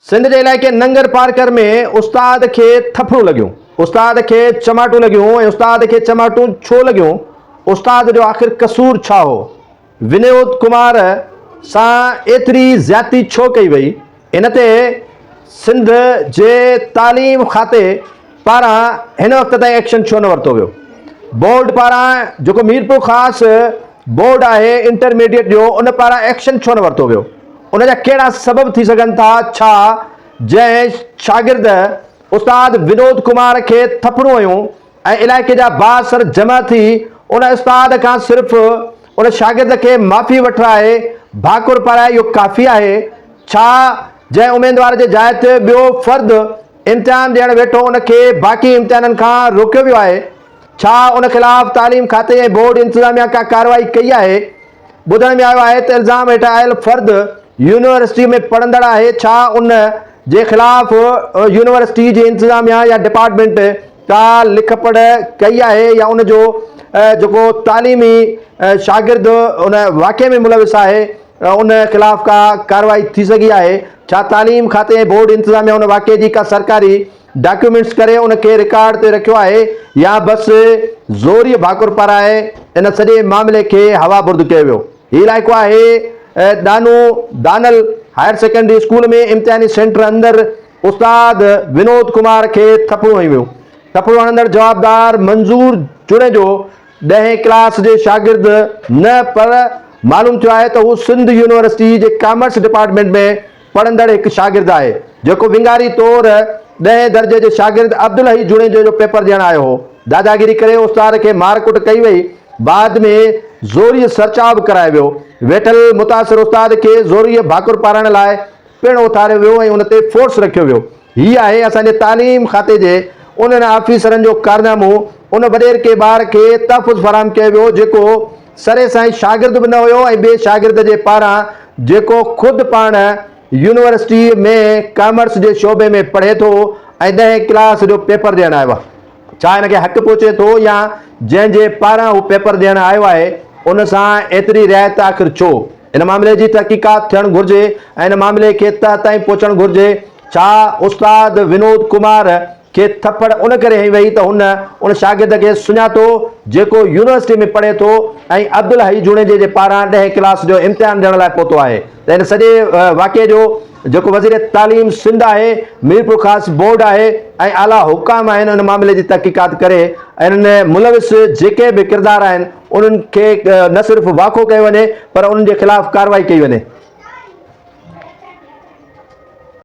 सिंध के इलाइक़े नंगर पार्कर में उस्ताद के थफड़ू लॻियूं, उस्ताद के चमाटू लॻियूं ऐं उस्ताद के चमाटू छो लॻियूं, उस्ताद जो आख़िर कसूर छा हो, विनोद कुमार सां एतिरी ज़्यादती छो कई वई, इन ते सिंध जे तालीम खाते पारां हिन वक़्त ताईं एक्शन छो न वरितो वियो। बोर्ड पारां जेको मीरपुर ख़ासि बोर्ड आहे इंटरमीडिएट जो, उन पारां एक्शन छो न वरितो वियो, उन जा कहिड़ा सबब थी सघनि था, छा जंहिं शागिर्द उस्ताद विनोद कुमार खे थपड़ूं हुयूं ऐं इलाइक़े जा बासर जमा थी उन उस्ताद खां सिर्फ़ु उन शागिर्द के माफ़ी वठराए भाकुर पाराए इहो काफ़ी आहे? छा जंहिं उम्मीदवार जे जाइ ते ॿियो फ़र्द इम्तिहान ॾियणु वेठो उनखे बाक़ी इम्तिहाननि खां रोकियो वियो आहे? छा उन ख़िलाफ़ तालीम खाते ऐं बोर्ड इंतिज़ामिया का कार्रवाई कई आहे? ॿुधण में आयो आहे त इल्ज़ाम हेठि आयल फ़र्द यूनिवर्सिटी में पढ़ंदड़ आहे। छा उन जे ख़िलाफ़ यूनिवर्सिटी जी इंतिज़ामिया या डिपार्टमेंट का लिख पढ़ कई आहे या उन जो जेको तालीमी शागिर्द उन वाक़े में मुलविस आहे उन ख़िलाफ़ का कार्रवाई थी सघी आहे? छा तालीम खाते ऐं बोर्ड इंतिज़ामिया उन वाक़े जी का सरकारी डॉक्यूमेंट्स करे उनखे रिकॉर्ड ते रखियो आहे या बसि ज़ोरी भाकुर पाराए इन सॼे मामले खे हवा बुर्द कयो वियो? हीउ इलाइक़ो आहे दानल हायर सेकेंडरी स्कूल में इम्तिहानी सेंटर अंदरि उस्ताद विनोद कुमार खे थपड़ूं हयूं वियूं। थपड़ूं हणंदड़ जवाबदार मंज़ूर जुड़े जो 10वीं क्लास जे शागिर्द न, पर मालूम थियो आहे त हू सिंध यूनिवर्सिटी जे कॉमर्स डिपार्टमेंट में पढ़ंदड़ हिकु शागिर्द आहे जेको विंगारी तौरु 10 दर्जे जे शागिर्द अब्दुल हई जुड़े जो पेपर ॾियणु आयो हो। दादागिरी करे उस्ताद खे मारकुट कई वई, बाद में ज़ोरी सरचाव करायो वियो। वेठल मुतासिर उस्ताद खे ज़ोरी भाकुर पाराइण लाइ पिणु उथारियो वियो ऐं उन ते फोर्स रखियो वियो। हीअ आहे असांजे तालीम खाते जे उन्हनि ऑफिसरनि जो कारनामो। उन वॾेर के ॿार खे तहफ़ुज़ फराहम कयो वियो जेको सरे साईं शागिर्द बि न हुयो ऐं ॿिए शागिर्द जे पारां जेको ख़ुदि पाण यूनिवर्सिटी में कॉमर्स जे शोबे में पढ़े थो ऐं 10वीं क्लास जो पेपर ॾियणु आयो आहे। छा हिनखे हक़ु पहुचे थो या जंहिंजे पारां हू पेपर ॾियणु आयो आहे उन सां एतिरी रिआयत आख़िर छो? इन मामले जी तहक़ीक़ात थियणु घुरिजे ऐं इन मामले खे तह ताईं पहुचणु घुरिजे। छा उस्ताद विनोद कुमार खे थप्पड़ उन करे हई वई त हुन उन शागिर्द खे सुञातो जेको यूनिवर्सिटी में पढ़े थो ऐं अब्दुल हई जुड़े जे पारां 10वीं क्लास जो इम्तिहान ॾियण लाइ पहुतो आहे। त इन सॼे वाक़े जो जेको वज़ीर तालीम सिंध आहे, मीरपुर ख़ासि बोर्ड आहे ऐं आला हुकाम आहिनि उन मामले जी तहक़ीक़ात करे ऐं इन मुलविस जेके बि किरदार आहिनि उन्हनि खे न सिर्फ़ु वाक़ो कयो वञे पर उन्हनि जे ख़िलाफ़ु कार्रवाई कई वञे।